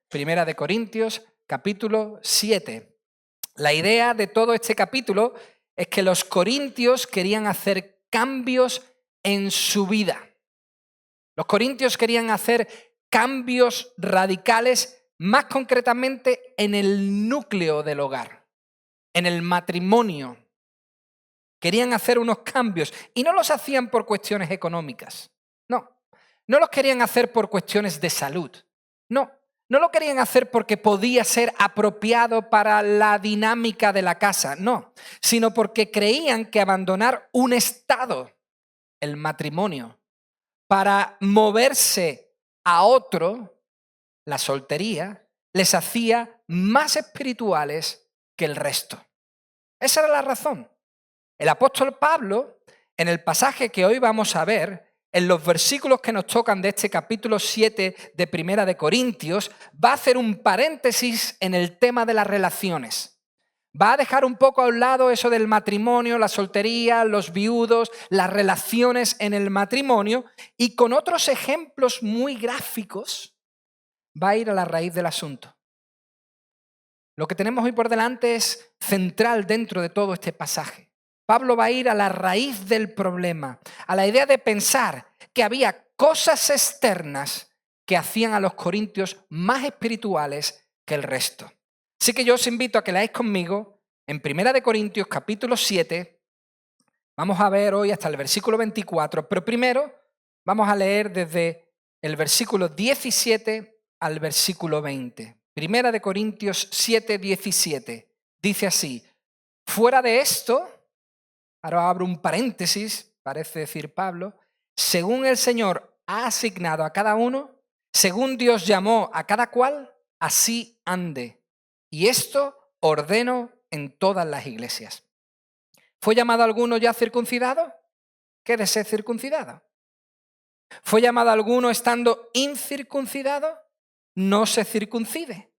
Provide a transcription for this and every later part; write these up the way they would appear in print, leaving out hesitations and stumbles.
Primera de Corintios, capítulo 7. La idea de todo este capítulo es que los corintios querían hacer cambios en su vida. Los corintios querían hacer cambios radicales, más concretamente en el núcleo del hogar, en el matrimonio. Querían hacer unos cambios y no los hacían por cuestiones económicas. No los querían hacer por cuestiones de salud. No lo querían hacer porque podía ser apropiado para la dinámica de la casa. No, sino porque creían que abandonar un estado, el matrimonio, para moverse a otro, la soltería, les hacía más espirituales que el resto. Esa era la razón. El apóstol Pablo, en el pasaje que hoy vamos a ver, en los versículos que nos tocan de este capítulo 7 de Primera de Corintios, va a hacer un paréntesis en el tema de las relaciones. Va a dejar un poco a un lado eso del matrimonio, la soltería, los viudos, las relaciones en el matrimonio, y con otros ejemplos muy gráficos va a ir a la raíz del asunto. Lo que tenemos hoy por delante es central dentro de todo este pasaje. Pablo va a ir a la raíz del problema, a la idea de pensar que había cosas externas que hacían a los corintios más espirituales que el resto. Así que yo os invito a que leáis conmigo en 1 de Corintios capítulo 7. Vamos a ver hoy hasta el versículo 24, pero primero vamos a leer desde el versículo 17 al versículo 20. 1 de Corintios 7, 17. Dice así: fuera de esto, ahora abro un paréntesis, parece decir Pablo, según el Señor ha asignado a cada uno, según Dios llamó a cada cual, así ande. Y esto ordeno en todas las iglesias. ¿Fue llamado alguno ya circuncidado? Quédese circuncidado. ¿Fue llamado alguno estando incircuncidado? No se circuncide.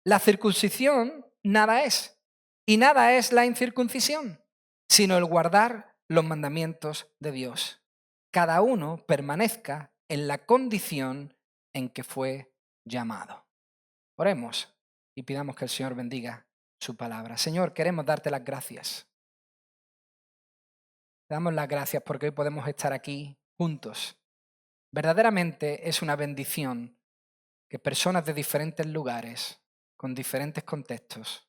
La circuncisión nada es, y nada es la incircuncisión, sino el guardar los mandamientos de Dios. Cada uno permanezca en la condición en que fue llamado. Oremos y pidamos que el Señor bendiga su palabra. Señor, queremos darte las gracias. Te damos las gracias porque hoy podemos estar aquí juntos. Verdaderamente es una bendición que personas de diferentes lugares, con diferentes contextos,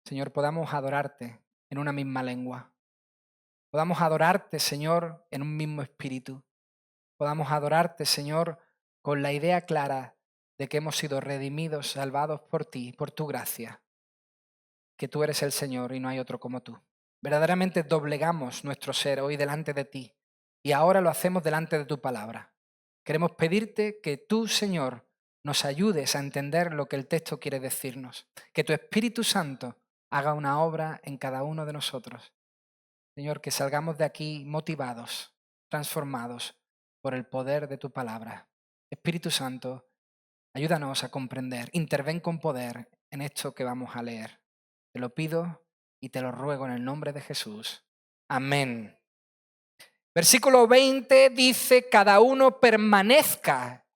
Señor, podamos adorarte en una misma lengua. Podamos adorarte, Señor, en un mismo espíritu. Podamos adorarte, Señor, con la idea clara de que hemos sido redimidos, salvados por ti, por tu gracia, que tú eres el Señor y no hay otro como tú. Verdaderamente doblegamos nuestro ser hoy delante de ti y ahora lo hacemos delante de tu palabra. Queremos pedirte que tú, Señor, nos ayudes a entender lo que el texto quiere decirnos, que tu Espíritu Santo haga una obra en cada uno de nosotros. Señor, que salgamos de aquí motivados, transformados por el poder de tu palabra. Espíritu Santo, ayúdanos a comprender, interven con poder en esto que vamos a leer. Te lo pido y te lo ruego en el nombre de Jesús. Amén. Versículo 20 dice: cada uno permanezca.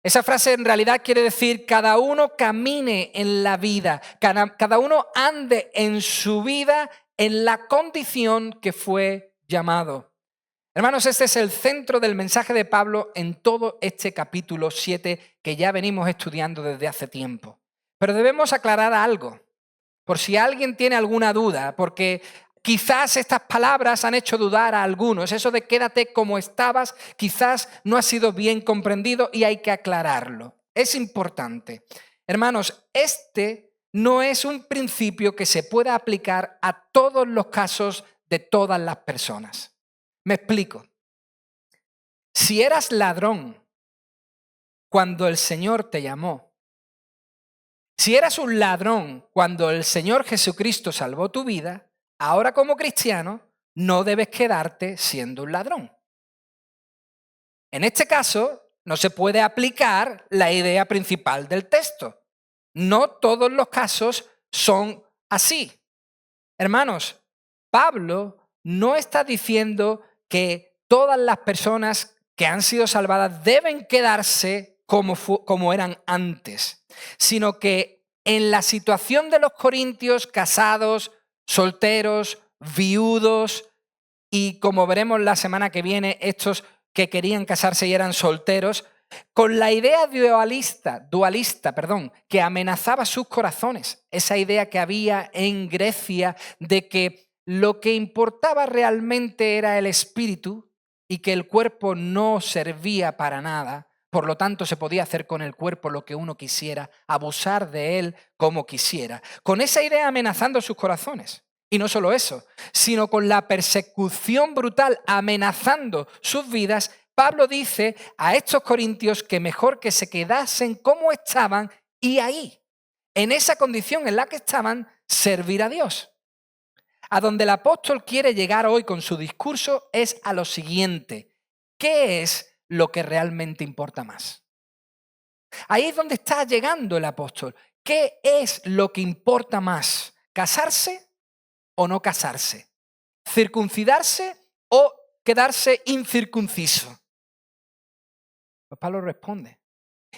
Esa frase en realidad quiere decir cada uno camine en la vida, cada uno ande en su vida en la condición que fue llamado. Hermanos, este es el centro del mensaje de Pablo en todo este capítulo 7 que ya venimos estudiando desde hace tiempo. Pero debemos aclarar algo, por si alguien tiene alguna duda, porque quizás estas palabras han hecho dudar a algunos. Eso de quédate como estabas quizás no ha sido bien comprendido y hay que aclararlo. Es importante. Hermanos, este no es un principio que se pueda aplicar a todos los casos de todas las personas. Me explico. Si eras ladrón cuando el Señor te llamó, si eras un ladrón cuando el Señor Jesucristo salvó tu vida, ahora como cristiano no debes quedarte siendo un ladrón. En este caso no se puede aplicar la idea principal del texto. No todos los casos son así. Hermanos, Pablo no está diciendo que todas las personas que han sido salvadas deben quedarse como eran antes, sino que en la situación de los corintios, casados, solteros, viudos, y como veremos la semana que viene, estos que querían casarse y eran solteros, con la idea dualista, que amenazaba sus corazones, esa idea que había en Grecia de que lo que importaba realmente era el espíritu y que el cuerpo no servía para nada, por lo tanto se podía hacer con el cuerpo lo que uno quisiera, abusar de él como quisiera, con esa idea amenazando sus corazones. Y no solo eso, sino con la persecución brutal amenazando sus vidas, Pablo dice a estos corintios que mejor que se quedasen como estaban y ahí, en esa condición en la que estaban, servir a Dios. A donde el apóstol quiere llegar hoy con su discurso es a lo siguiente: ¿qué es lo que realmente importa más? Ahí es donde está llegando el apóstol. ¿Qué es lo que importa más? ¿Casarse o no casarse? ¿Circuncidarse o quedarse incircunciso? Pues Pablo responde,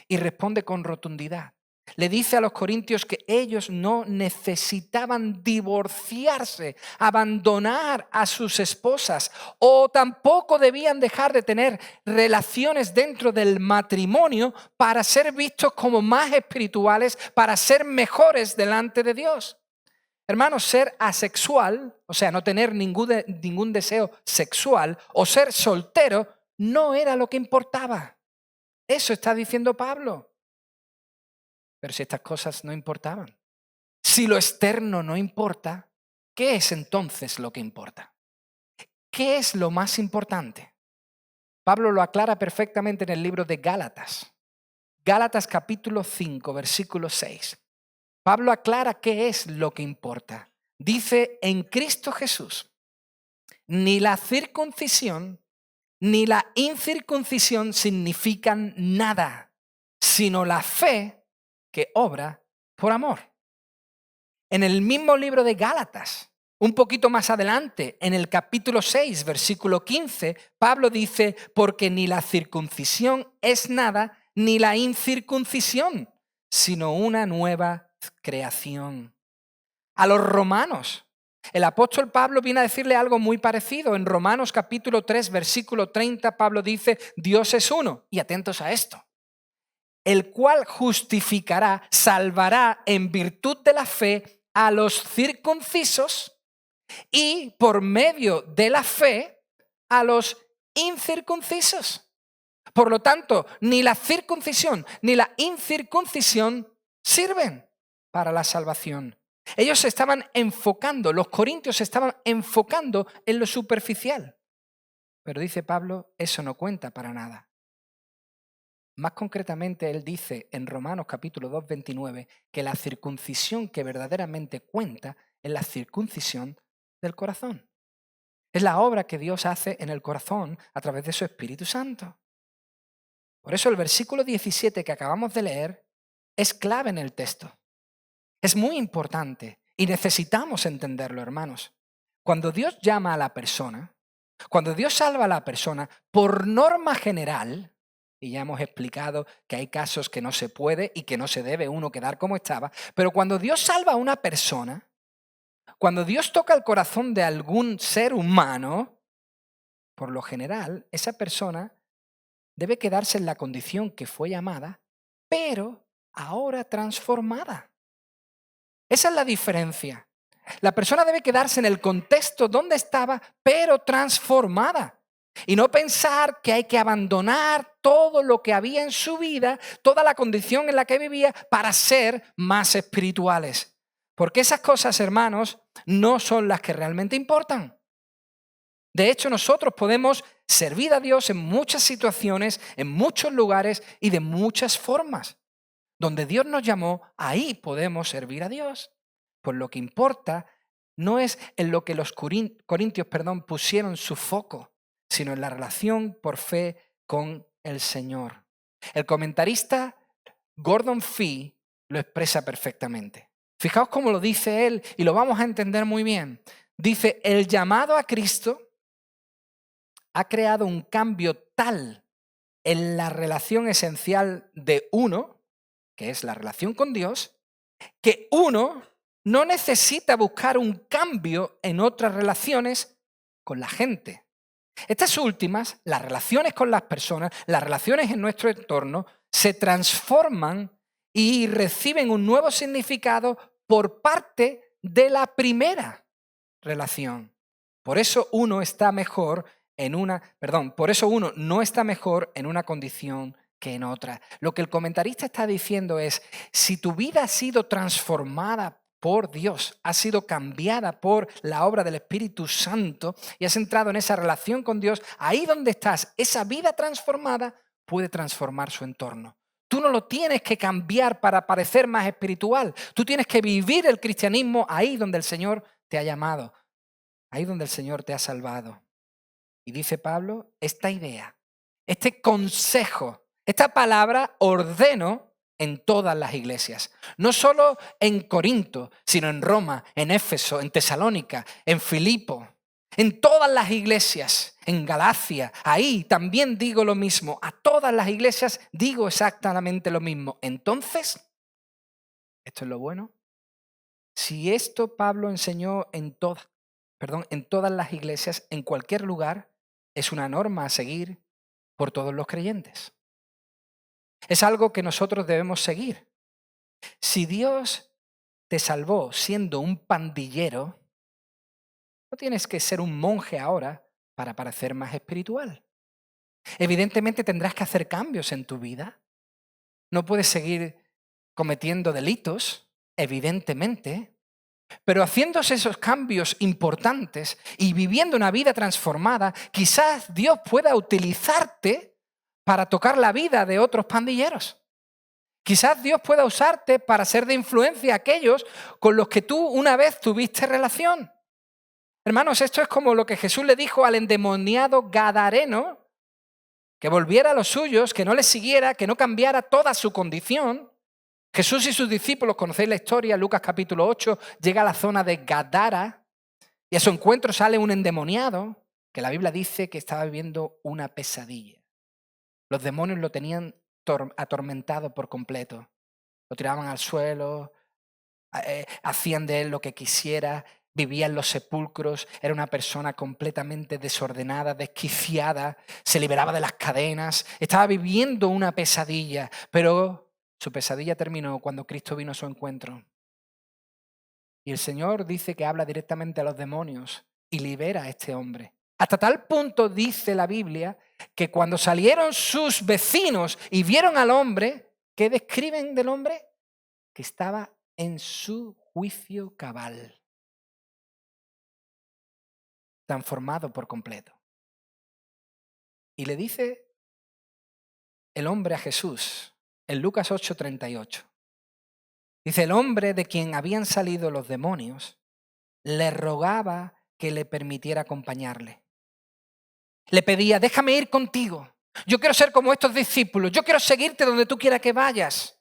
y responde con rotundidad. Le dice a los corintios que ellos no necesitaban divorciarse, abandonar a sus esposas, o tampoco debían dejar de tener relaciones dentro del matrimonio para ser vistos como más espirituales, para ser mejores delante de Dios. Hermanos, ser asexual, o sea, no tener ningún deseo sexual, o ser soltero, no era lo que importaba. Eso está diciendo Pablo. Pero si estas cosas no importaban, si lo externo no importa, ¿qué es entonces lo que importa? ¿Qué es lo más importante? Pablo lo aclara perfectamente en el libro de Gálatas. Gálatas capítulo 5, versículo 6. Pablo aclara qué es lo que importa. Dice, en Cristo Jesús, ni la circuncisión ni la incircuncisión significan nada, sino la fe que obra por amor. En el mismo libro de Gálatas, un poquito más adelante, en el capítulo 6, versículo 15, Pablo dice, porque ni la circuncisión es nada, ni la incircuncisión, sino una nueva creación. A los romanos, el apóstol Pablo viene a decirle algo muy parecido. En Romanos capítulo 3, versículo 30, Pablo dice, Dios es uno. Y atentos a esto. El cual justificará, salvará en virtud de la fe a los circuncisos y por medio de la fe a los incircuncisos. Por lo tanto, ni la circuncisión ni la incircuncisión sirven para la salvación. Ellos se estaban enfocando, los corintios se estaban enfocando en lo superficial. Pero dice Pablo, eso no cuenta para nada. Más concretamente, él dice en Romanos capítulo 2, 29, que la circuncisión que verdaderamente cuenta es la circuncisión del corazón. Es la obra que Dios hace en el corazón a través de su Espíritu Santo. Por eso el versículo 17 que acabamos de leer es clave en el texto. Es muy importante y necesitamos entenderlo, hermanos. Cuando Dios llama a la persona, cuando Dios salva a la persona, por norma general, y ya hemos explicado que hay casos que no se puede y que no se debe uno quedar como estaba, pero cuando Dios salva a una persona, cuando Dios toca el corazón de algún ser humano, por lo general, esa persona debe quedarse en la condición que fue llamada, pero ahora transformada. Esa es la diferencia. La persona debe quedarse en el contexto donde estaba, pero transformada. Y no pensar que hay que abandonar todo lo que había en su vida, toda la condición en la que vivía, para ser más espirituales. Porque esas cosas, hermanos, no son las que realmente importan. De hecho, nosotros podemos servir a Dios en muchas situaciones, en muchos lugares y de muchas formas. Donde Dios nos llamó, ahí podemos servir a Dios. Pues lo que importa no es en lo que los corintios pusieron su foco, sino en la relación por fe con el Señor. El comentarista Gordon Fee lo expresa perfectamente. Fijaos cómo lo dice él y lo vamos a entender muy bien. Dice, el llamado a Cristo ha creado un cambio tal en la relación esencial de uno, que es la relación con Dios, que uno no necesita buscar un cambio en otras relaciones con la gente. Estas últimas, las relaciones con las personas, las relaciones en nuestro entorno, se transforman y reciben un nuevo significado por parte de la primera relación. Por eso uno no está mejor en una condición que en otra. Lo que el comentarista está diciendo es, si tu vida ha sido transformada por Dios, ha sido cambiada por la obra del Espíritu Santo y has entrado en esa relación con Dios, ahí donde estás, esa vida transformada puede transformar su entorno. Tú no lo tienes que cambiar para parecer más espiritual. Tú tienes que vivir el cristianismo ahí donde el Señor te ha llamado, ahí donde el Señor te ha salvado. Y dice Pablo, esta idea, este consejo, esta palabra ordeno en todas las iglesias. No solo en Corinto, sino en Roma, en Éfeso, en Tesalónica, en Filipo. En todas las iglesias, en Galacia, ahí también digo lo mismo. A todas las iglesias digo exactamente lo mismo. Entonces, esto es lo bueno. Si esto Pablo enseñó en todas las iglesias, en cualquier lugar, es una norma a seguir por todos los creyentes. Es algo que nosotros debemos seguir. Si Dios te salvó siendo un pandillero, no tienes que ser un monje ahora para parecer más espiritual. Evidentemente tendrás que hacer cambios en tu vida. No puedes seguir cometiendo delitos, evidentemente, pero haciéndose esos cambios importantes y viviendo una vida transformada, quizás Dios pueda utilizarte para tocar la vida de otros pandilleros. Quizás Dios pueda usarte para ser de influencia a aquellos con los que tú una vez tuviste relación. Hermanos, esto es como lo que Jesús le dijo al endemoniado gadareno, que volviera a los suyos, que no le siguiera, que no cambiara toda su condición. Jesús y sus discípulos, conocéis la historia, Lucas capítulo 8, llega a la zona de Gadara y a su encuentro sale un endemoniado que la Biblia dice que estaba viviendo una pesadilla. Los demonios lo tenían atormentado por completo. Lo tiraban al suelo, hacían de él lo que quisiera, vivía en los sepulcros, era una persona completamente desordenada, desquiciada, se liberaba de las cadenas, estaba viviendo una pesadilla, pero su pesadilla terminó cuando Cristo vino a su encuentro. Y el Señor dice que habla directamente a los demonios y libera a este hombre. Hasta tal punto dice la Biblia que cuando salieron sus vecinos y vieron al hombre, ¿qué describen del hombre? Que estaba en su juicio cabal, transformado por completo. Y le dice el hombre a Jesús en Lucas 8:38. Dice, el hombre de quien habían salido los demonios le rogaba que le permitiera acompañarle. Le pedía, déjame ir contigo. Yo quiero ser como estos discípulos. Yo quiero seguirte donde tú quieras que vayas.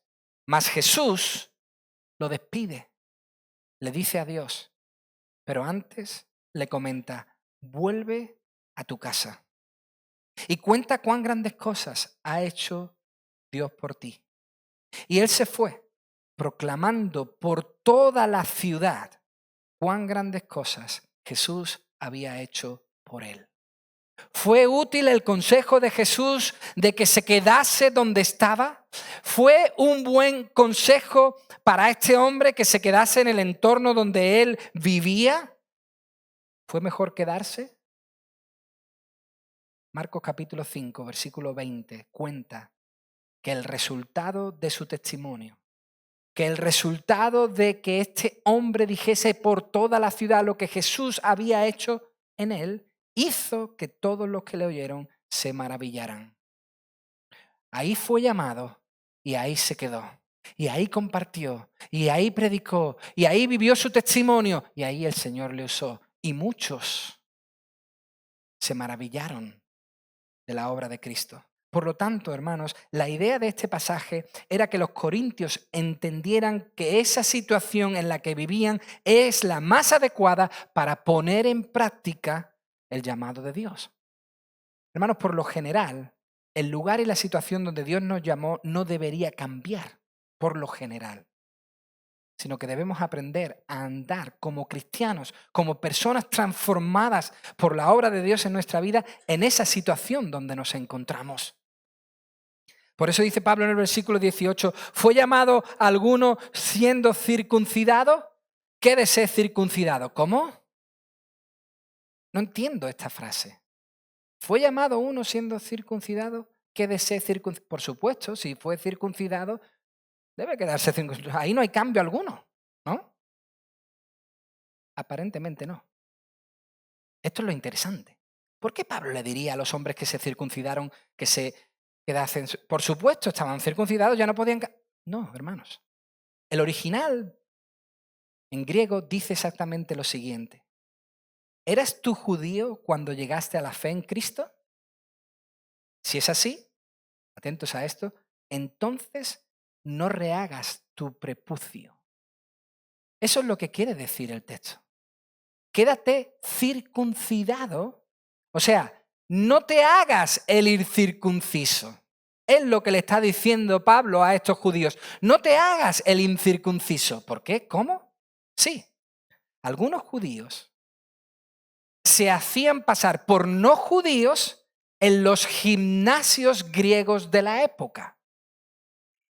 Mas Jesús lo despide. Le dice adiós. Pero antes le comenta, vuelve a tu casa. Y cuenta cuán grandes cosas ha hecho Dios por ti. Y él se fue, proclamando por toda la ciudad cuán grandes cosas Jesús había hecho por él. ¿Fue útil el consejo de Jesús de que se quedase donde estaba? ¿Fue un buen consejo para este hombre que se quedase en el entorno donde él vivía? ¿Fue mejor quedarse? Marcos capítulo 5, versículo 20, cuenta que el resultado de su testimonio, que el resultado de que este hombre dijese por toda la ciudad lo que Jesús había hecho en él, hizo que todos los que le oyeron se maravillaran. Ahí fue llamado y ahí se quedó. Y ahí compartió, y ahí predicó, y ahí vivió su testimonio, y ahí el Señor le usó. Y muchos se maravillaron de la obra de Cristo. Por lo tanto, hermanos, la idea de este pasaje era que los corintios entendieran que esa situación en la que vivían es la más adecuada para poner en práctica el llamado de Dios. Hermanos, por lo general, el lugar y la situación donde Dios nos llamó no debería cambiar por lo general, sino que debemos aprender a andar como cristianos, como personas transformadas por la obra de Dios en nuestra vida, en esa situación donde nos encontramos. Por eso dice Pablo en el versículo 18, ¿fue llamado alguno siendo circuncidado? Quédese circuncidado. ¿Cómo? No entiendo esta frase. ¿Fue llamado uno siendo circuncidado? Quédese circuncidado. Por supuesto, si fue circuncidado, debe quedarse circuncidado. Ahí no hay cambio alguno, ¿no? Aparentemente no. Esto es lo interesante. ¿Por qué Pablo le diría a los hombres que se circuncidaron que se quedasen? Por supuesto, estaban circuncidados, ya no podían... No, hermanos. El original en griego dice exactamente lo siguiente. ¿Eras tú judío cuando llegaste a la fe en Cristo? Si es así, atentos a esto, entonces no rehagas tu prepucio. Eso es lo que quiere decir el texto. Quédate circuncidado, o sea, no te hagas el incircunciso. Es lo que le está diciendo Pablo a estos judíos. No te hagas el incircunciso. ¿Por qué? ¿Cómo? Sí, algunos judíos se hacían pasar por no judíos en los gimnasios griegos de la época.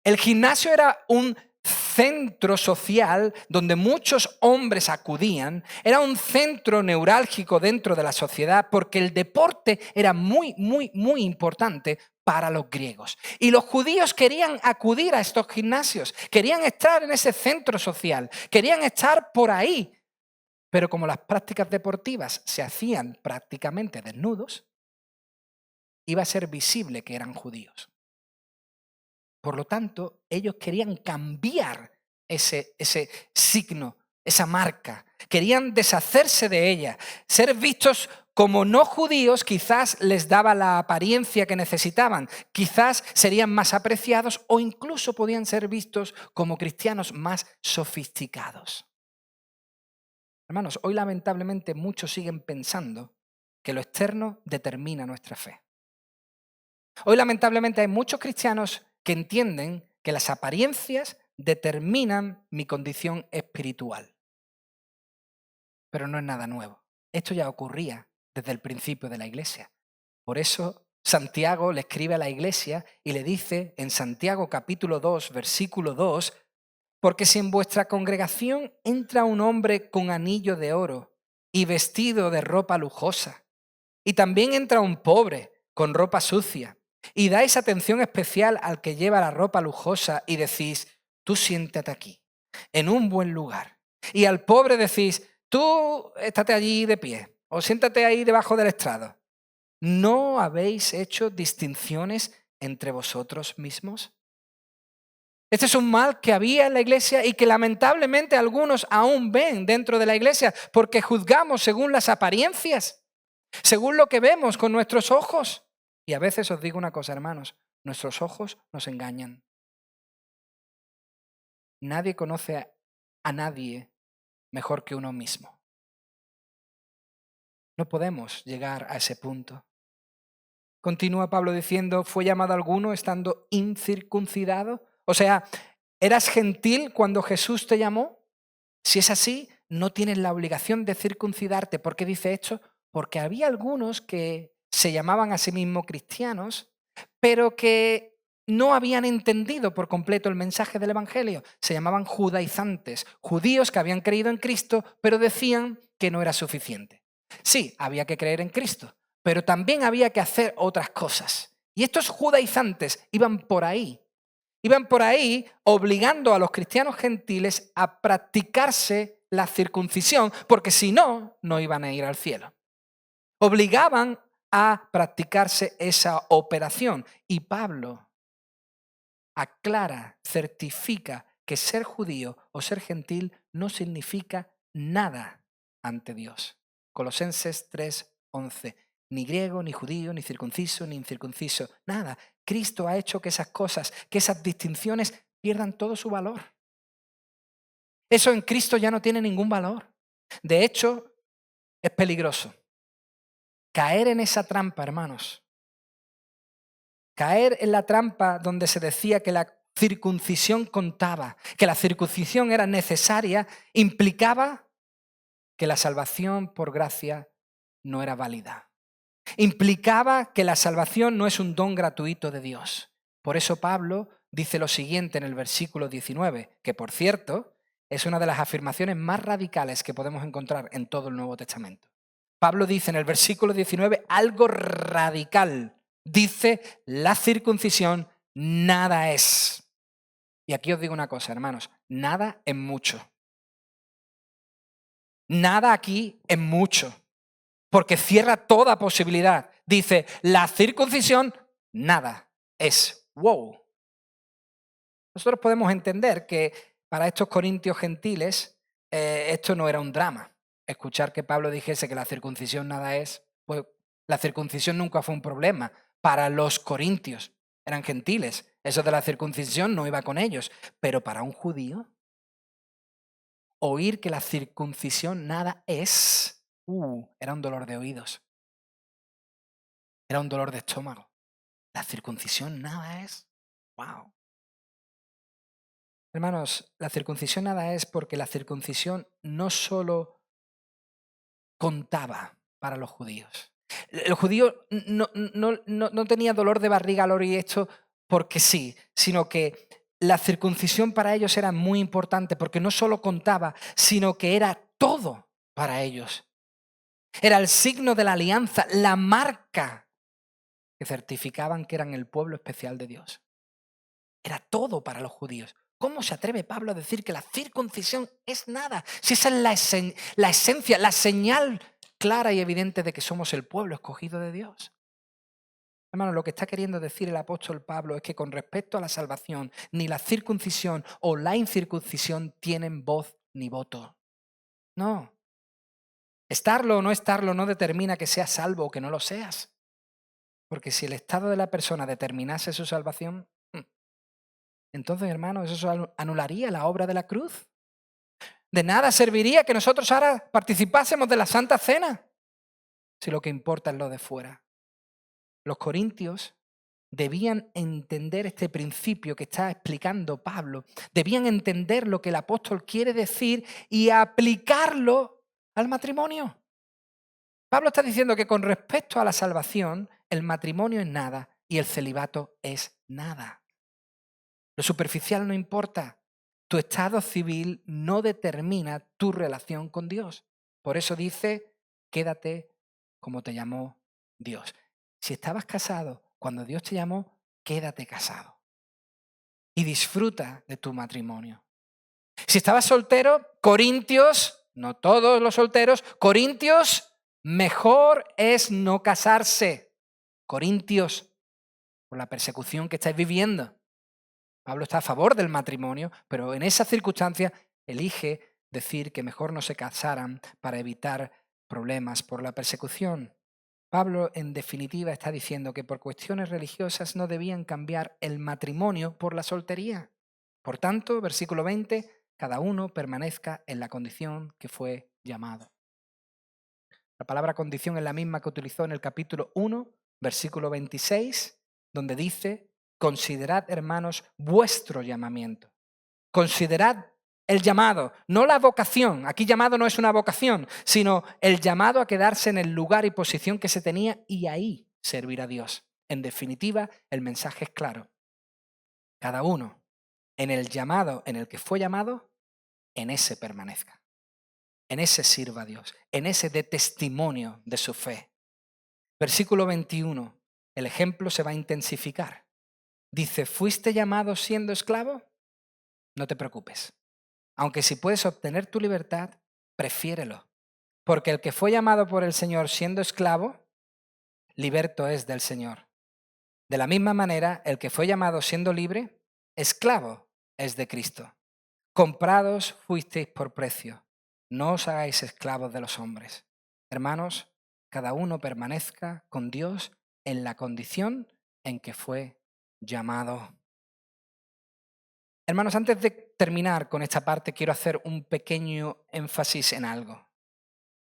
El gimnasio era un centro social donde muchos hombres acudían, era un centro neurálgico dentro de la sociedad porque el deporte era muy, muy, muy importante para los griegos. Y los judíos querían acudir a estos gimnasios, querían estar en ese centro social, querían estar por ahí. Pero como las prácticas deportivas se hacían prácticamente desnudos, iba a ser visible que eran judíos. Por lo tanto, ellos querían cambiar ese signo, esa marca. Querían deshacerse de ella. Ser vistos como no judíos quizás les daba la apariencia que necesitaban. Quizás serían más apreciados o incluso podían ser vistos como cristianos más sofisticados. Hermanos, hoy lamentablemente muchos siguen pensando que lo externo determina nuestra fe. Hoy lamentablemente hay muchos cristianos que entienden que las apariencias determinan mi condición espiritual. Pero no es nada nuevo. Esto ya ocurría desde el principio de la iglesia. Por eso Santiago le escribe a la iglesia y le dice en Santiago capítulo 2, versículo 2, porque si en vuestra congregación entra un hombre con anillo de oro y vestido de ropa lujosa, y también entra un pobre con ropa sucia, y dais atención especial al que lleva la ropa lujosa y decís, tú siéntate aquí, en un buen lugar. Y al pobre decís, tú estate allí de pie, o siéntate ahí debajo del estrado. ¿No habéis hecho distinciones entre vosotros mismos? Este es un mal que había en la iglesia y que lamentablemente algunos aún ven dentro de la iglesia porque juzgamos según las apariencias, según lo que vemos con nuestros ojos. Y a veces os digo una cosa, hermanos, nuestros ojos nos engañan. Nadie conoce a nadie mejor que uno mismo. No podemos llegar a ese punto. Continúa Pablo diciendo, ¿fue llamado alguno estando incircuncidado? O sea, ¿eras gentil cuando Jesús te llamó? Si es así, no tienes la obligación de circuncidarte. ¿Por qué dice esto? Porque había algunos que se llamaban a sí mismos cristianos, pero que no habían entendido por completo el mensaje del Evangelio. Se llamaban judaizantes, judíos que habían creído en Cristo, pero decían que no era suficiente. Sí, había que creer en Cristo, pero también había que hacer otras cosas. Y estos judaizantes iban por ahí. Iban por ahí obligando a los cristianos gentiles a practicarse la circuncisión, porque si no, no iban a ir al cielo. Obligaban a practicarse esa operación. Y Pablo aclara, certifica que ser judío o ser gentil no significa nada ante Dios. Colosenses 3:11. Ni griego, ni judío, ni circunciso, ni incircunciso. Nada. Cristo ha hecho que esas cosas, que esas distinciones pierdan todo su valor. Eso en Cristo ya no tiene ningún valor. De hecho, es peligroso. Caer en esa trampa, hermanos, Caer en la trampa donde se decía que la circuncisión contaba, que la circuncisión era necesaria, implicaba que la salvación por gracia no era válida. Implicaba que la salvación no es un don gratuito de Dios. Por eso Pablo dice lo siguiente en el versículo 19, que por cierto es una de las afirmaciones más radicales que podemos encontrar en todo el Nuevo Testamento. Pablo dice en el versículo 19 algo radical. Dice, la circuncisión nada es. Y aquí os digo una cosa, hermanos, nada es mucho. Nada aquí es mucho, porque cierra toda posibilidad. Dice, la circuncisión nada es. ¡Wow! Nosotros podemos entender que para estos corintios gentiles esto no era un drama. Escuchar que Pablo dijese que la circuncisión nada es, pues la circuncisión nunca fue un problema para los corintios. Eran gentiles. Eso de la circuncisión no iba con ellos. Pero para un judío, oír que la circuncisión nada es, era un dolor de oídos. Era un dolor de estómago. La circuncisión nada es. ¡Wow! Hermanos, la circuncisión nada es porque la circuncisión no solo contaba para los judíos. El judío no tenía dolor de barriga al oír esto porque sí, sino que la circuncisión para ellos era muy importante porque no solo contaba, sino que era todo para ellos. Era el signo de la alianza, la marca que certificaban que eran el pueblo especial de Dios. Era todo para los judíos. ¿Cómo se atreve Pablo a decir que la circuncisión es nada? Si esa es la esencia, la señal clara y evidente de que somos el pueblo escogido de Dios. Hermano, lo que está queriendo decir el apóstol Pablo es que con respecto a la salvación, ni la circuncisión o la incircuncisión tienen voz ni voto. No. Estarlo o no estarlo no determina que seas salvo o que no lo seas. Porque si el estado de la persona determinase su salvación, entonces, hermanos, eso anularía la obra de la cruz. De nada serviría que nosotros ahora participásemos de la Santa Cena, si lo que importa es lo de fuera. Los corintios debían entender este principio que está explicando Pablo. Debían entender lo que el apóstol quiere decir y aplicarlo al matrimonio. Pablo está diciendo que con respecto a la salvación, el matrimonio es nada y el celibato es nada. Lo superficial no importa. Tu estado civil no determina tu relación con Dios. Por eso dice, quédate como te llamó Dios. Si estabas casado, cuando Dios te llamó, quédate casado. Y disfruta de tu matrimonio. Si estabas soltero, Corintios, no todos los solteros, Corintios, mejor es no casarse. Corintios, por la persecución que estáis viviendo. Pablo está a favor del matrimonio, pero en esa circunstancia elige decir que mejor no se casaran para evitar problemas por la persecución. Pablo, en definitiva, está diciendo que por cuestiones religiosas no debían cambiar el matrimonio por la soltería. Por tanto, versículo 20, cada uno permanezca en la condición que fue llamado. La palabra condición es la misma que utilizó en el capítulo 1, versículo 26, donde dice, considerad, hermanos, vuestro llamamiento. Considerad el llamado, no la vocación. Aquí llamado no es una vocación, sino el llamado a quedarse en el lugar y posición que se tenía y ahí servir a Dios. En definitiva, el mensaje es claro. Cada uno, en el llamado en el que fue llamado, en ese permanezca. En ese sirva a Dios, en ese dé testimonio de su fe. Versículo 21, el ejemplo se va a intensificar. Dice, ¿fuiste llamado siendo esclavo? No te preocupes. Aunque si puedes obtener tu libertad, prefiérelo. Porque el que fue llamado por el Señor siendo esclavo, liberto es del Señor. De la misma manera, el que fue llamado siendo libre, esclavo es de Cristo. Comprados fuisteis por precio. No os hagáis esclavos de los hombres. Hermanos, cada uno permanezca con Dios en la condición en que fue llamado. Hermanos, antes de terminar con esta parte, quiero hacer un pequeño énfasis en algo.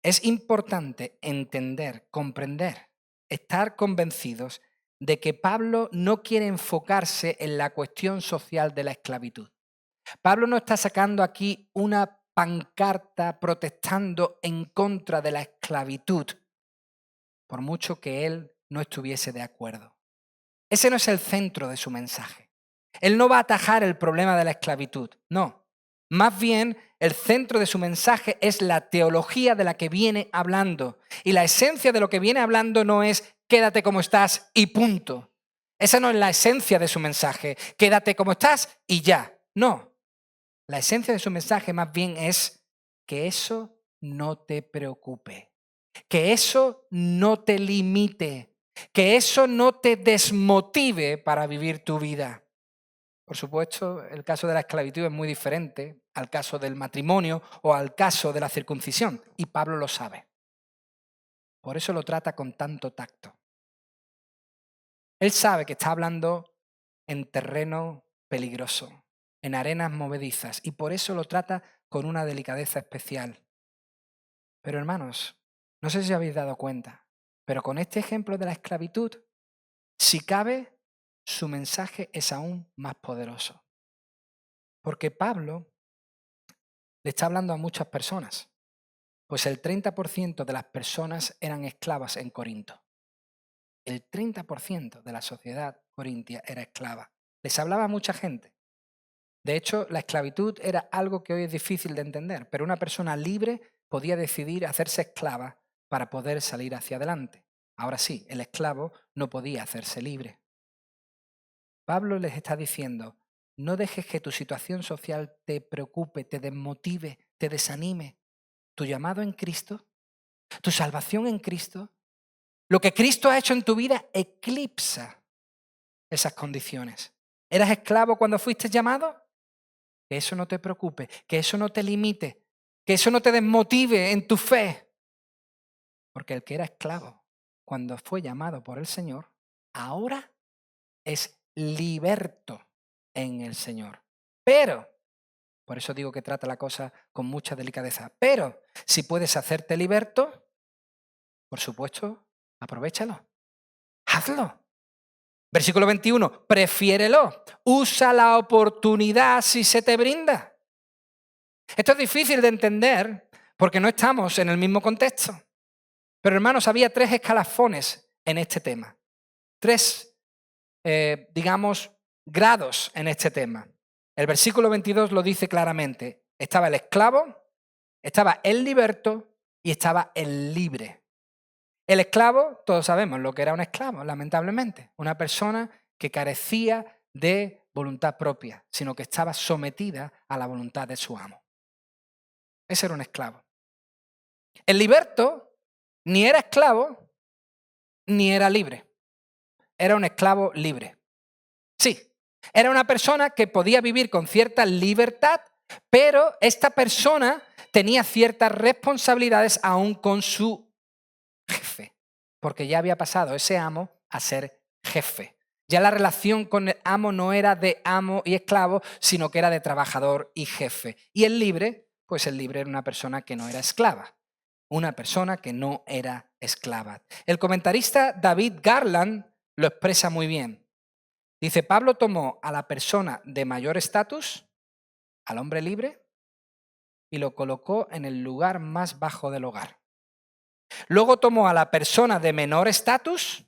Es importante entender, comprender, estar convencidos de que Pablo no quiere enfocarse en la cuestión social de la esclavitud. Pablo no está sacando aquí una pancarta protestando en contra de la esclavitud, por mucho que él no estuviese de acuerdo. Ese no es el centro de su mensaje. Él no va a atajar el problema de la esclavitud, no. Más bien, el centro de su mensaje es la teología de la que viene hablando. Y la esencia de lo que viene hablando no es quédate como estás y punto. Esa no es la esencia de su mensaje. Quédate como estás y ya. No. La esencia de su mensaje más bien es que eso no te preocupe, que eso no te limite, que eso no te desmotive para vivir tu vida. Por supuesto, el caso de la esclavitud es muy diferente al caso del matrimonio o al caso de la circuncisión, y Pablo lo sabe. Por eso lo trata con tanto tacto. Él sabe que está hablando en terreno peligroso, en arenas movedizas, y por eso lo trata con una delicadeza especial. Pero hermanos, no sé si habéis dado cuenta, pero con este ejemplo de la esclavitud, si cabe, su mensaje es aún más poderoso. Porque Pablo le está hablando a muchas personas, pues el 30% de las personas eran esclavas en Corinto. El 30% de la sociedad corintia era esclava. Les hablaba a mucha gente. De hecho, la esclavitud era algo que hoy es difícil de entender, pero una persona libre podía decidir hacerse esclava para poder salir hacia adelante. Ahora sí, el esclavo no podía hacerse libre. Pablo les está diciendo, no dejes que tu situación social te preocupe, te desmotive, te desanime. Tu llamado en Cristo, tu salvación en Cristo, lo que Cristo ha hecho en tu vida eclipsa esas condiciones. ¿Eras esclavo cuando fuiste llamado? Que eso no te preocupe, que eso no te limite, que eso no te desmotive en tu fe. Porque el que era esclavo cuando fue llamado por el Señor, ahora es liberto en el Señor. Pero, por eso digo que trata la cosa con mucha delicadeza, pero si puedes hacerte liberto, por supuesto, aprovéchalo, hazlo. Versículo 21, prefiérelo, usa la oportunidad si se te brinda. Esto es difícil de entender porque no estamos en el mismo contexto. Pero hermanos, había 3 escalafones en este tema. 3, digamos, grados en este tema. El versículo 22 lo dice claramente. Estaba el esclavo, estaba el liberto y estaba el libre. El esclavo, todos sabemos lo que era un esclavo, lamentablemente. Una persona que carecía de voluntad propia, sino que estaba sometida a la voluntad de su amo. Ese era un esclavo. El liberto ni era esclavo ni era libre. Era un esclavo libre. Sí, era una persona que podía vivir con cierta libertad, pero esta persona tenía ciertas responsabilidades aún con su jefe, porque ya había pasado ese amo a ser jefe. Ya la relación con el amo no era de amo y esclavo, sino que era de trabajador y jefe. Y el libre, pues el libre era una persona que no era esclava. Una persona que no era esclava. El comentarista David Garland lo expresa muy bien. Dice, Pablo tomó a la persona de mayor estatus, al hombre libre, y lo colocó en el lugar más bajo del hogar. Luego tomó a la persona de menor estatus,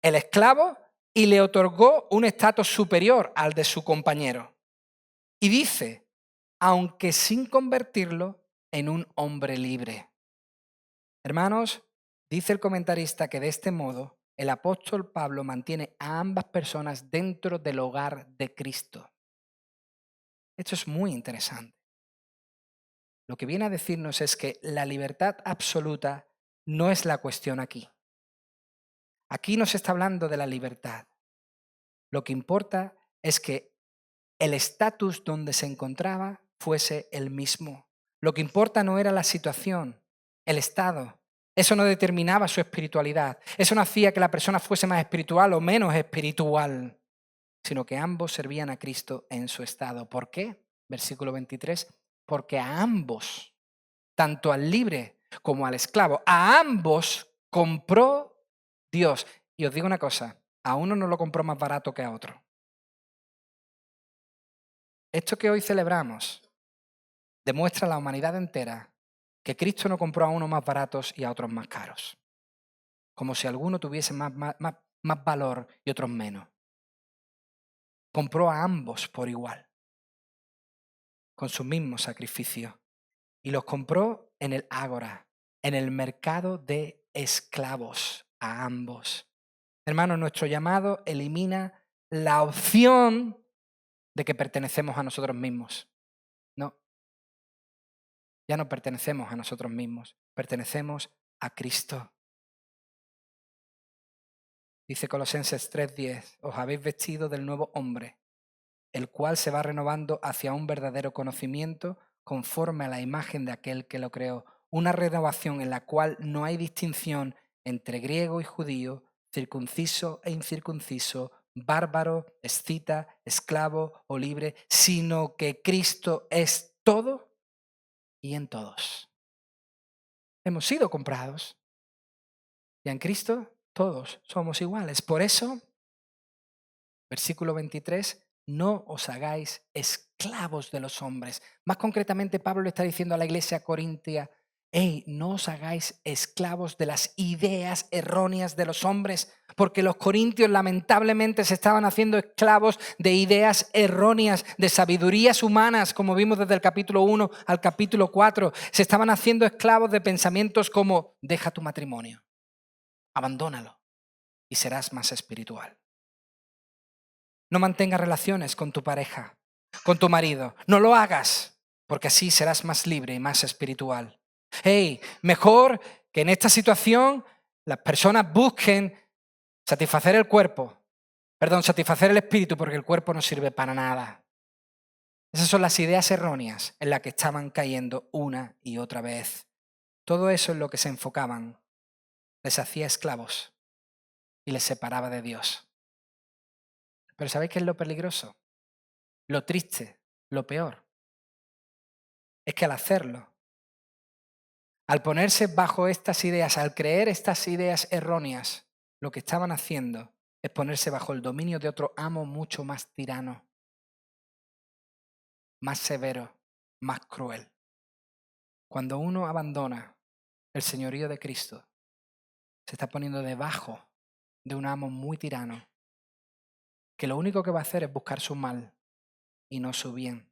el esclavo, y le otorgó un estatus superior al de su compañero. Y dice, aunque sin convertirlo en un hombre libre. Hermanos, dice el comentarista que de este modo el apóstol Pablo mantiene a ambas personas dentro del hogar de Cristo. Esto es muy interesante. Lo que viene a decirnos es que la libertad absoluta no es la cuestión aquí. Aquí no se está hablando de la libertad. Lo que importa es que el estatus donde se encontraba fuese el mismo. Lo que importa no era la situación, el estado. Eso no determinaba su espiritualidad. Eso no hacía que la persona fuese más espiritual o menos espiritual, sino que ambos servían a Cristo en su estado. ¿Por qué? Versículo 23. Porque a ambos, tanto al libre como al esclavo, a ambos compró Dios. Y os digo una cosa, A uno no lo compró más barato que a otro. Esto que hoy celebramos demuestra a la humanidad entera que Cristo no compró a unos más baratos y a otros más caros. Como si alguno tuviese más valor y otros menos. Compró a ambos por igual, con su mismo sacrificio. Y los compró en el ágora, en el mercado de esclavos, a ambos. Hermanos, nuestro llamado elimina la opción de que pertenecemos a nosotros mismos. No, ya no pertenecemos a nosotros mismos, pertenecemos a Cristo. Dice Colosenses 3:10, os habéis vestido del nuevo hombre, el cual se va renovando hacia un verdadero conocimiento conforme a la imagen de aquel que lo creó. Una renovación en la cual no hay distinción entre griego y judío, circunciso e incircunciso, bárbaro, escita, esclavo o libre, sino que Cristo es todo y en todos. Hemos sido comprados y en Cristo todos somos iguales. Por eso, versículo 23, no os hagáis esclavos de los hombres. Más concretamente, Pablo le está diciendo a la iglesia corintia, hey, no os hagáis esclavos de las ideas erróneas de los hombres, porque los corintios lamentablemente se estaban haciendo esclavos de ideas erróneas, de sabidurías humanas, como vimos desde el capítulo 1 al capítulo 4. Se estaban haciendo esclavos de pensamientos como, deja tu matrimonio, abandónalo y serás más espiritual. No mantengas relaciones con tu pareja, con tu marido. No lo hagas, porque así serás más libre y más espiritual. Hey, mejor que en esta situación las personas busquen satisfacer satisfacer el espíritu, porque el cuerpo no sirve para nada. Esas son las ideas erróneas en las que estaban cayendo una y otra vez. Todo eso en lo que se enfocaban les hacía esclavos y les separaba de Dios. Pero ¿sabéis qué es lo peligroso? Lo triste, lo peor, es que al hacerlo, al ponerse bajo estas ideas, al creer estas ideas erróneas, lo que estaban haciendo es ponerse bajo el dominio de otro amo mucho más tirano, más severo, más cruel. Cuando uno abandona el señorío de Cristo, se está poniendo debajo de un amo muy tirano, que lo único que va a hacer es buscar su mal y no su bien.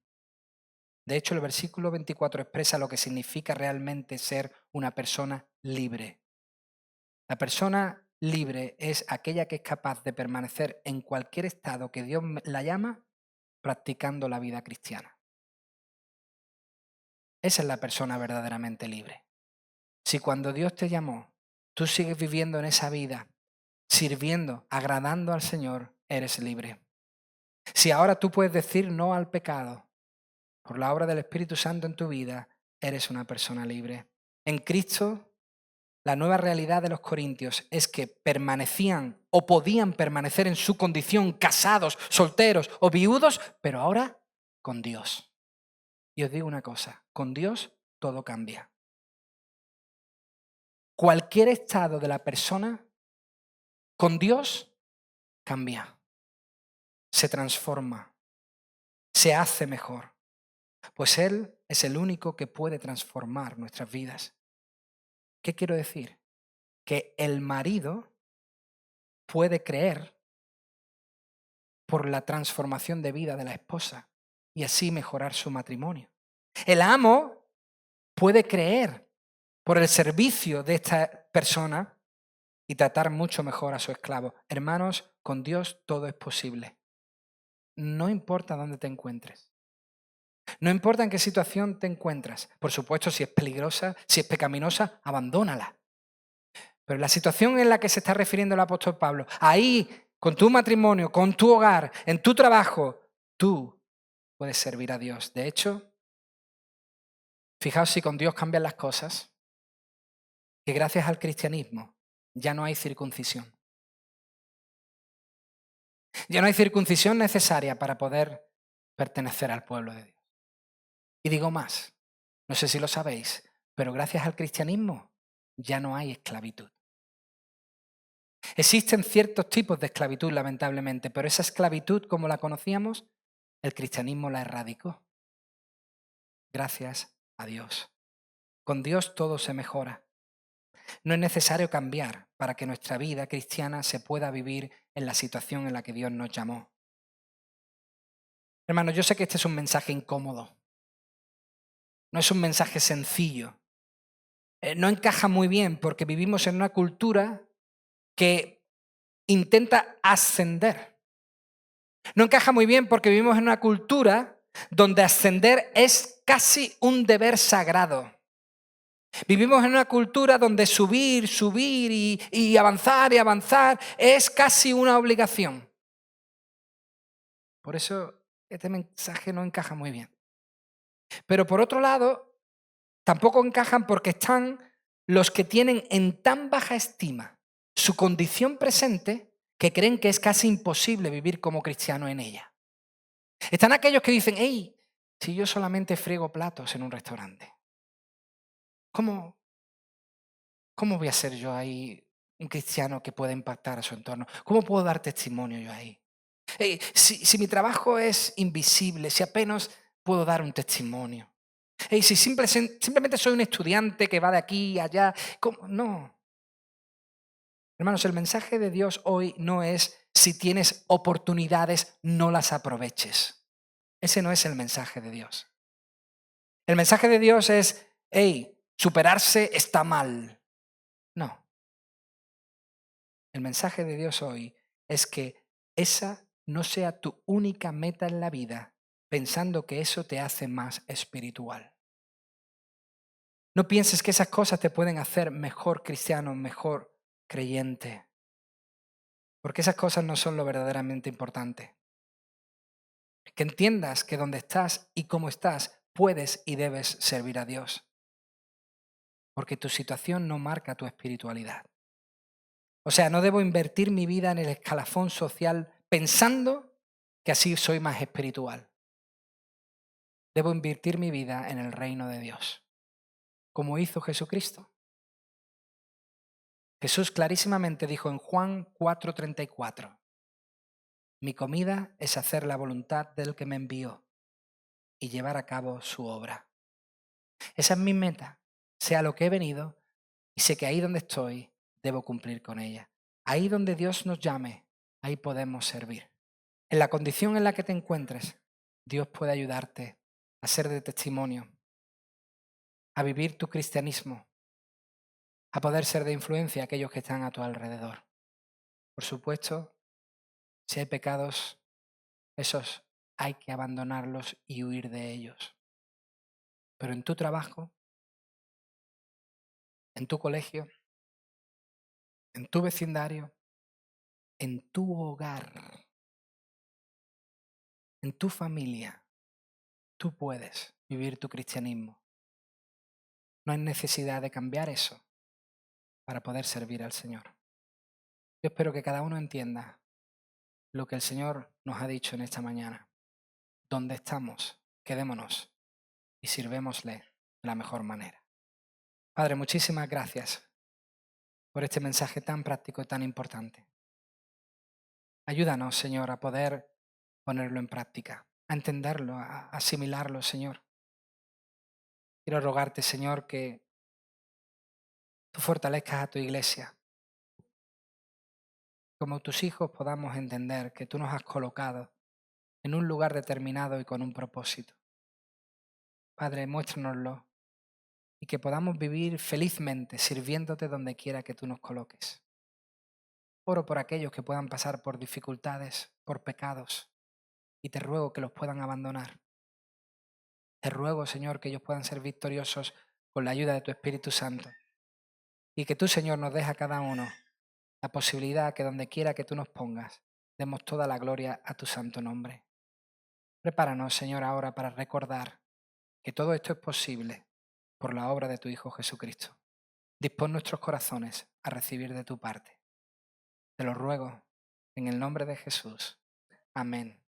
De hecho, el versículo 24 expresa lo que significa realmente ser una persona libre. La persona libre es aquella que es capaz de permanecer en cualquier estado que Dios la llama practicando la vida cristiana. Esa es la persona verdaderamente libre. Si cuando Dios te llamó, tú sigues viviendo en esa vida, sirviendo, agradando al Señor, eres libre. Si ahora tú puedes decir no al pecado por la obra del Espíritu Santo en tu vida, eres una persona libre. En Cristo, la nueva realidad de los corintios es que permanecían o podían permanecer en su condición casados, solteros o viudos, pero ahora con Dios. Y os digo una cosa, con Dios todo cambia. Cualquier estado de la persona con Dios cambia, se transforma, se hace mejor, pues Él es el único que puede transformar nuestras vidas. ¿Qué quiero decir? Que el marido puede creer por la transformación de vida de la esposa y así mejorar su matrimonio. El amo puede creer por el servicio de esta persona y tratar mucho mejor a su esclavo. Hermanos, con Dios todo es posible. No importa dónde te encuentres. No importa en qué situación te encuentras. Por supuesto, si es peligrosa, si es pecaminosa, abandónala. Pero la situación en la que se está refiriendo el apóstol Pablo, ahí, con tu matrimonio, con tu hogar, en tu trabajo, tú puedes servir a Dios. De hecho, fijaos si con Dios cambian las cosas, que gracias al cristianismo ya no hay circuncisión. Ya no hay circuncisión necesaria para poder pertenecer al pueblo de Dios. Y digo más, no sé si lo sabéis, pero gracias al cristianismo ya no hay esclavitud. Existen ciertos tipos de esclavitud, lamentablemente, pero esa esclavitud, como la conocíamos, el cristianismo la erradicó. Gracias a Dios. Con Dios todo se mejora. No es necesario cambiar para que nuestra vida cristiana se pueda vivir en la situación en la que Dios nos llamó. Hermanos, yo sé que este es un mensaje incómodo. No es un mensaje sencillo. No encaja muy bien porque vivimos en una cultura que intenta ascender. No encaja muy bien porque vivimos en una cultura donde ascender es casi un deber sagrado. Vivimos en una cultura donde subir y avanzar es casi una obligación. Por eso este mensaje no encaja muy bien. Pero por otro lado, tampoco encajan porque están los que tienen en tan baja estima su condición presente que creen que es casi imposible vivir como cristiano en ella. Están aquellos que dicen, hey, si yo solamente friego platos en un restaurante, ¿cómo voy a ser yo ahí un cristiano que pueda impactar a su entorno? ¿Cómo puedo dar testimonio yo ahí? Hey, si mi trabajo es invisible, si apenas puedo dar un testimonio. Hey, si simplemente soy un estudiante que va de aquí a allá, ¿cómo? No. Hermanos, el mensaje de Dios hoy no es si tienes oportunidades, no las aproveches. Ese no es el mensaje de Dios. El mensaje de Dios es, hey, superarse está mal. No. El mensaje de Dios hoy es que esa no sea tu única meta en la vida, pensando que eso te hace más espiritual. No pienses que esas cosas te pueden hacer mejor cristiano, mejor creyente, porque esas cosas no son lo verdaderamente importante. Que entiendas que donde estás y cómo estás, puedes y debes servir a Dios, porque tu situación no marca tu espiritualidad. O sea, no debo invertir mi vida en el escalafón social pensando que así soy más espiritual. Debo invertir mi vida en el reino de Dios, como hizo Jesucristo. Jesús clarísimamente dijo en Juan 4:34, mi comida es hacer la voluntad del que me envió y llevar a cabo su obra. Esa es mi meta, sea lo que he venido, y sé que ahí donde estoy debo cumplir con ella. Ahí donde Dios nos llame, ahí podemos servir. En la condición en la que te encuentres, Dios puede ayudarte a ser de testimonio, a vivir tu cristianismo, a poder ser de influencia a aquellos que están a tu alrededor. Por supuesto, si hay pecados, esos hay que abandonarlos y huir de ellos. Pero en tu trabajo, en tu colegio, en tu vecindario, en tu hogar, en tu familia, tú puedes vivir tu cristianismo. No hay necesidad de cambiar eso para poder servir al Señor. Yo espero que cada uno entienda lo que el Señor nos ha dicho en esta mañana. Donde estamos, quedémonos y sirvémosle de la mejor manera. Padre, muchísimas gracias por este mensaje tan práctico y tan importante. Ayúdanos, Señor, a poder ponerlo en práctica, a entenderlo, a asimilarlo, Señor. Quiero rogarte, Señor, que tú fortalezcas a tu iglesia. Como tus hijos podamos entender que tú nos has colocado en un lugar determinado y con un propósito. Padre, muéstranoslo y que podamos vivir felizmente sirviéndote donde quiera que tú nos coloques. Oro por aquellos que puedan pasar por dificultades, por pecados, y te ruego que los puedan abandonar. Te ruego, Señor, que ellos puedan ser victoriosos con la ayuda de tu Espíritu Santo. Y que tú, Señor, nos dejes a cada uno la posibilidad que donde quiera que tú nos pongas, demos toda la gloria a tu santo nombre. Prepáranos, Señor, ahora para recordar que todo esto es posible por la obra de tu Hijo Jesucristo. Dispón nuestros corazones a recibir de tu parte. Te lo ruego en el nombre de Jesús. Amén.